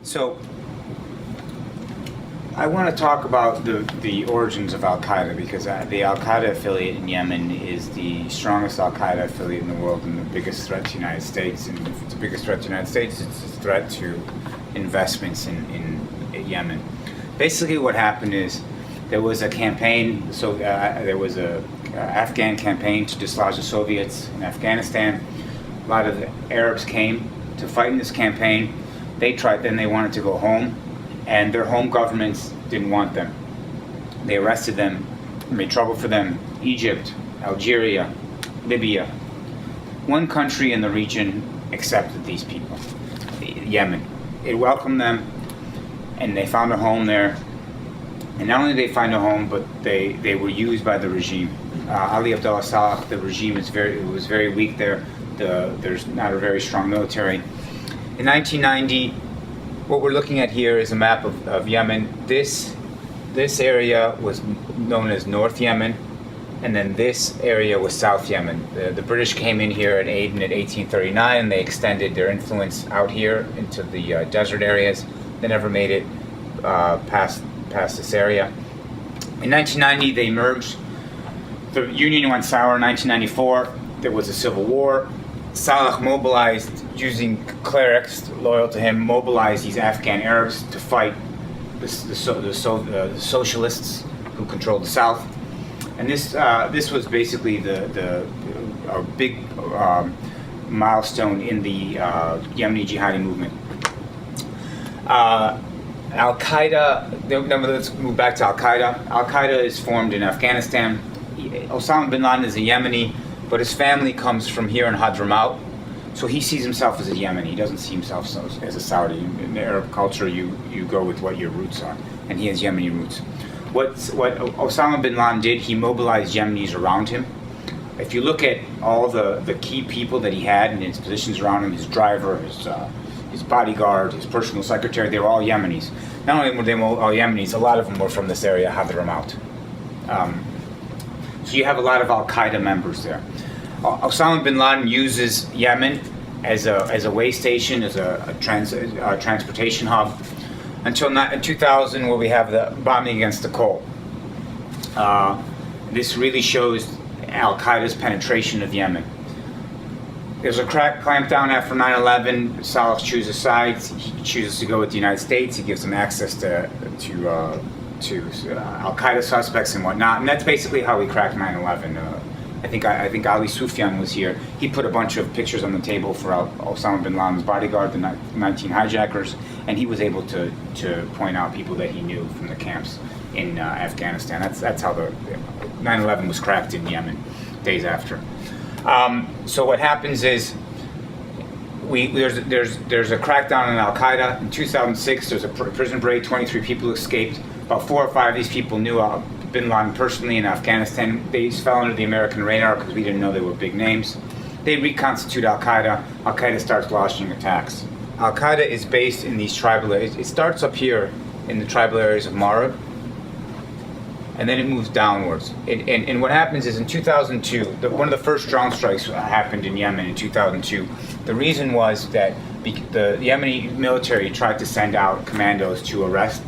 So I want to talk about the origins of Al-Qaeda, because the Al-Qaeda affiliate in Yemen is the strongest Al-Qaeda affiliate in the world and the biggest threat to the United States. And if it's the biggest threat to the United States, it's a threat to investments in Yemen. Basically what happened is there was a campaign, there was a Afghan campaign to dislodge the Soviets in Afghanistan. A lot of the Arabs came to fight in this campaign. Then they wanted to go home, and their home governments didn't want them. They arrested them, made trouble for them. Egypt, Algeria, Libya. One country in the region accepted these people, Yemen. It welcomed them, and they found a home there. And not only did they find a home, but they were used by the regime. Ali Abdullah Saleh, the regime was very weak there. There's not a very strong military. In 1990, what we're looking at here is a map of Yemen. This area was known as North Yemen, and then this area was South Yemen. The British came in here at Aden in 1839, and they extended their influence out here into the desert areas. They never made it past this area. In 1990, they merged. The Union went sour in 1994. There was a civil war. Saleh mobilized, using clerics loyal to him, mobilized these Afghan Arabs to fight the socialists who controlled the south. And this was basically a big milestone in the Yemeni jihadi movement. Al-Qaeda, let's move back to Al-Qaeda. Al-Qaeda is formed in Afghanistan. Osama bin Laden is a Yemeni, but his family comes from here in Hadramaut, so he sees himself as a Yemeni. He doesn't see himself as a Saudi. In Arab culture, you go with what your roots are, and he has Yemeni roots. What Osama bin Laden did, he mobilized Yemenis around him. If you look at all the key people that he had in his positions around him, his driver, his bodyguard, his personal secretary, they were all Yemenis. Not only were they all Yemenis, a lot of them were from this area, Hadramaut. So you have a lot of Al-Qaeda members there. Osama bin Laden uses Yemen as a way station, as a transportation hub, until 2000, where we have the bombing against the coal. This really shows Al-Qaeda's penetration of Yemen. There's a clampdown after 9/11. Saleh chooses sides. He chooses to go with the United States. He gives them access to Al-Qaeda suspects and whatnot, and that's basically how we cracked 9/11. I think Ali Sufyan was here. He put a bunch of pictures on the table for Osama bin Laden's bodyguard, the 19 hijackers, and he was able to point out people that he knew from the camps in Afghanistan. That's how the 9/11 was cracked in Yemen, days after. So what happens is there's a crackdown on Al-Qaeda. In 2006, there's a prison break. 23 people escaped. About 4 or 5 of these people knew bin Laden personally in Afghanistan. They fell under the American radar because we didn't know they were big names. They reconstitute Al-Qaeda. Al-Qaeda starts launching attacks. Al-Qaeda is based in these tribal areas. It starts up here in the tribal areas of Marib, and then it moves downwards. And what happens is in 2002, one of the first drone strikes happened in Yemen in 2002. The reason was that the Yemeni military tried to send out commandos to arrest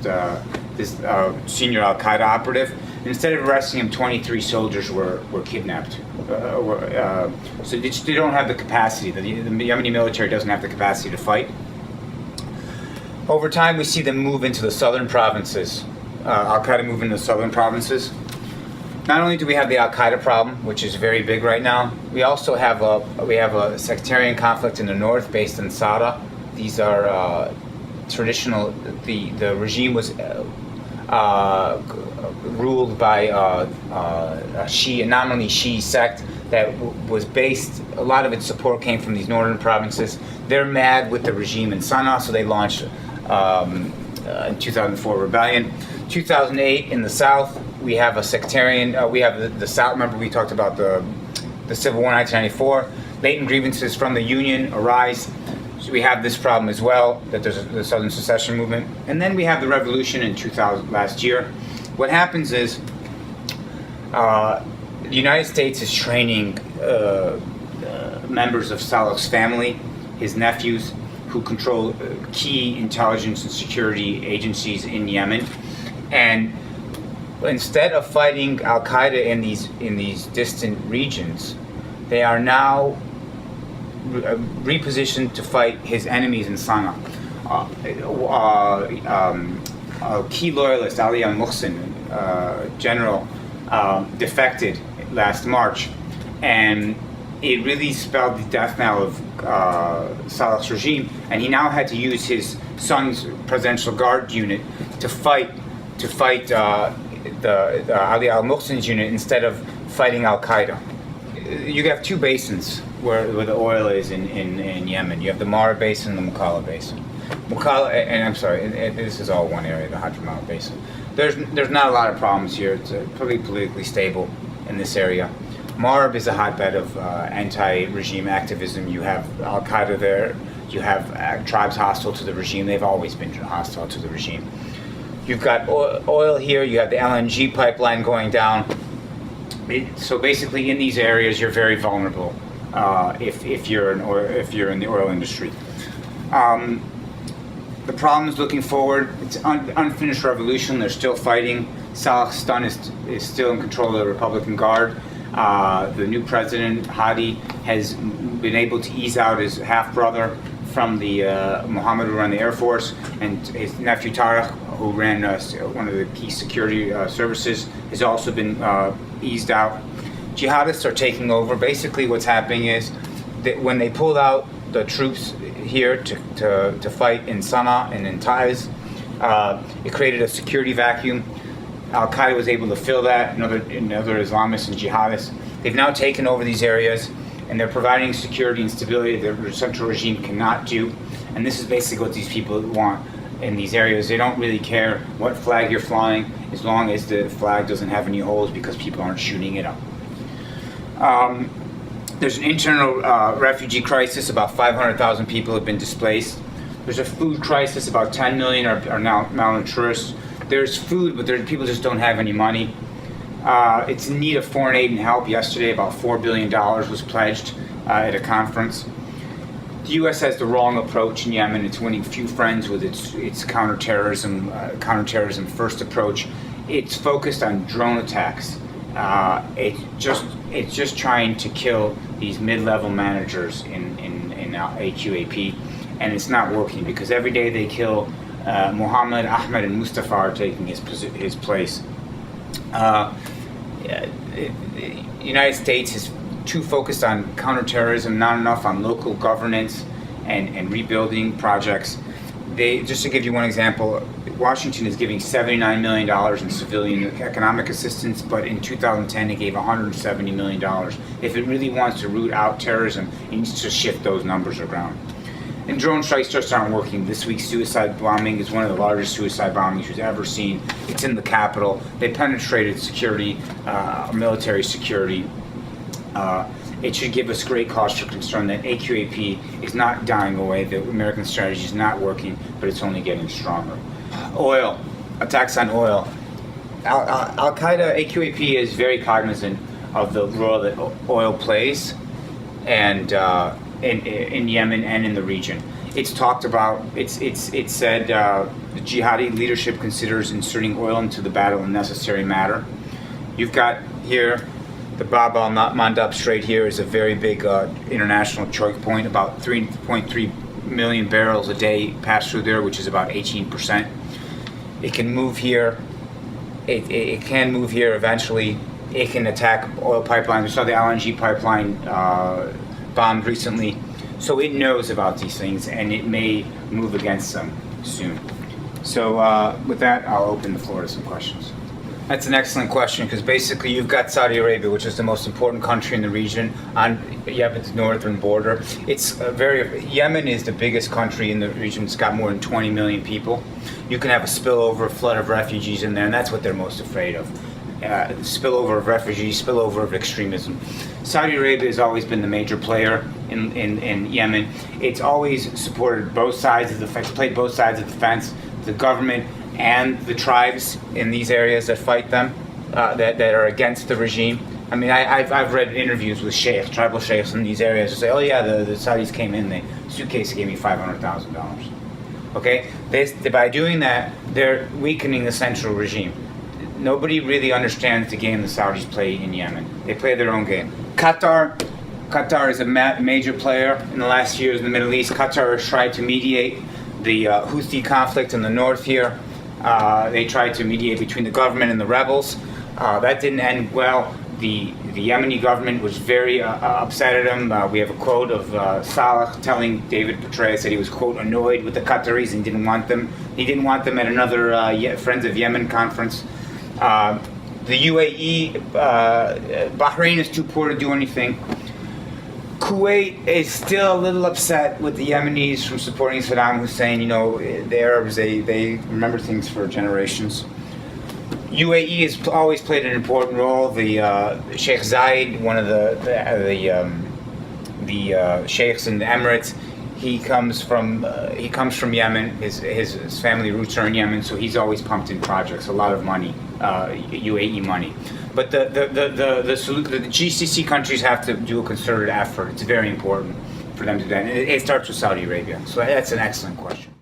this senior Al-Qaeda operative. Instead of arresting him, 23 soldiers were kidnapped. So they don't have the capacity. The Yemeni military doesn't have the capacity to fight. Over time, we see them move into the southern provinces. Al-Qaeda move into the southern provinces. Not only do we have the Al-Qaeda problem, which is very big right now, we also have a sectarian conflict in the north based in Sada. These are traditional. The regime was ruled by a nominally Shia sect that was based. A lot of its support came from these northern provinces. They're mad with the regime in Sana'a, so they launched in 2004 rebellion. 2008 in the south, we have a sectarian. We have the south. Remember, we talked about the Civil War in 1994. Latent grievances from the Union arise. So we have this problem as well, that there's the Southern Secession movement. And then we have the revolution in 2000, last year. What happens is the United States is training members of Saleh's family, his nephews, who control key intelligence and security agencies in Yemen. And instead of fighting Al Qaeda in these distant regions, they are now repositioned to fight his enemies in Sana'a. A key loyalist, Ali al-Muhsin, general, defected last March, and it really spelled the death knell of Saleh's regime, and he now had to use his son's presidential guard unit to fight the Ali al-Muhsin's unit instead of fighting Al-Qaeda. You have two basins where the oil is in Yemen. You have the Mara Basin and the Mukalla Basin. This is all one area, the Hadramaut Basin. There's not a lot of problems here. It's pretty politically stable in this area. Marib is a hotbed of anti-regime activism. You have Al-Qaeda there. You have tribes hostile to the regime. They've always been hostile to the regime. You've got oil here. You have the LNG pipeline going down. So basically, in these areas, you're very vulnerable if you're in the oil industry. The problem is looking forward. It's an unfinished revolution. They're still fighting. Saleh Stun is still in control of the Republican Guard. The new president, Hadi, has been able to ease out his half-brother from the Mohammed, who ran the Air Force, and his nephew Tariq, who ran one of the key security services, has also been eased out. Jihadists are taking over. Basically what's happening is that when they pulled out the troops here to fight in Sana'a and in Taiz, it created a security vacuum. Al-Qaeda was able to fill that, and other Islamists and jihadists. They've now taken over these areas, and they're providing security and stability that the central regime cannot do. And this is basically what these people want in these areas. They don't really care what flag you're flying, as long as the flag doesn't have any holes because people aren't shooting it up. There's an internal refugee crisis. About 500,000 people have been displaced. There's a food crisis. About 10 million are now malnourished. There's food, but people just don't have any money. It's in need of foreign aid and help. Yesterday, about $4 billion was pledged at a conference. The U.S. has the wrong approach in Yemen. It's winning few friends with its counterterrorism first approach. It's focused on drone attacks. It's just trying to kill these mid-level managers in AQAP, and it's not working because every day they kill Muhammad, Ahmed, and Mustafa are taking his place. The United States is too focused on counterterrorism, not enough on local governance and rebuilding projects. Just to give you one example, Washington is giving $79 million in civilian economic assistance, but in 2010 it gave $170 million. If it really wants to root out terrorism, it needs to shift those numbers around. And drone strikes just aren't working. This week's suicide bombing is one of the largest suicide bombings we've ever seen. It's in the capital. They penetrated security, military security. It should give us great cause for concern that AQAP is not dying away. The American strategy is not working, but it's only getting stronger. Oil, attacks on oil. Al-Qaeda, AQAP is very cognizant of the role that oil plays, and in Yemen and in the region. It's talked about, it's said the jihadi leadership considers inserting oil into the battle a necessary matter. You've got here, the Bab al-Mandab Strait here is a very big international choke point. About 3.3 million barrels a day pass through there, which is about 18%. It can move here. It can move here eventually. It can attack oil pipelines. We saw the LNG pipeline bombed recently, so it knows about these things and it may move against them soon. So with that, I'll open the floor to some questions. That's an excellent question, because basically you've got Saudi Arabia, which is the most important country in the region on Yemen's northern border. Yemen is the biggest country in the region. It's got more than 20 million people. You can have a spillover, a flood of refugees in there, and that's what they're most afraid of. Spillover of refugees, spillover of extremism. Saudi Arabia has always been the major player in Yemen. It's always supported both sides of the fence, played both sides of the fence, the government and the tribes in these areas that fight them, that are against the regime. I mean, I've read interviews with tribal sheikhs in these areas who say, oh yeah, the Saudis came in, they suitcase gave me $500,000. Okay, by doing that, they're weakening the central regime. Nobody really understands the game the Saudis play in Yemen. They play their own game. Qatar is a major player in the last years in the Middle East. Qatar has tried to mediate the Houthi conflict in the north here. They tried to mediate between the government and the rebels. That didn't end well. The Yemeni government was very upset at him. We have a quote of Saleh telling David Petraeus that he was, quote, annoyed with the Qataris and didn't want them. He didn't want them at another Friends of Yemen conference. The UAE, Bahrain is too poor to do anything. Kuwait is still a little upset with the Yemenis from supporting Saddam Hussein. You know, the Arabs, they remember things for generations. UAE has always played an important role. The Sheikh Zayed, one of the sheikhs in the Emirates, he comes from Yemen. His family roots are in Yemen, so he's always pumped in projects, a lot of money, UAE money. But the GCC countries have to do a concerted effort. It's very important for them to do that. And it starts with Saudi Arabia. So that's an excellent question.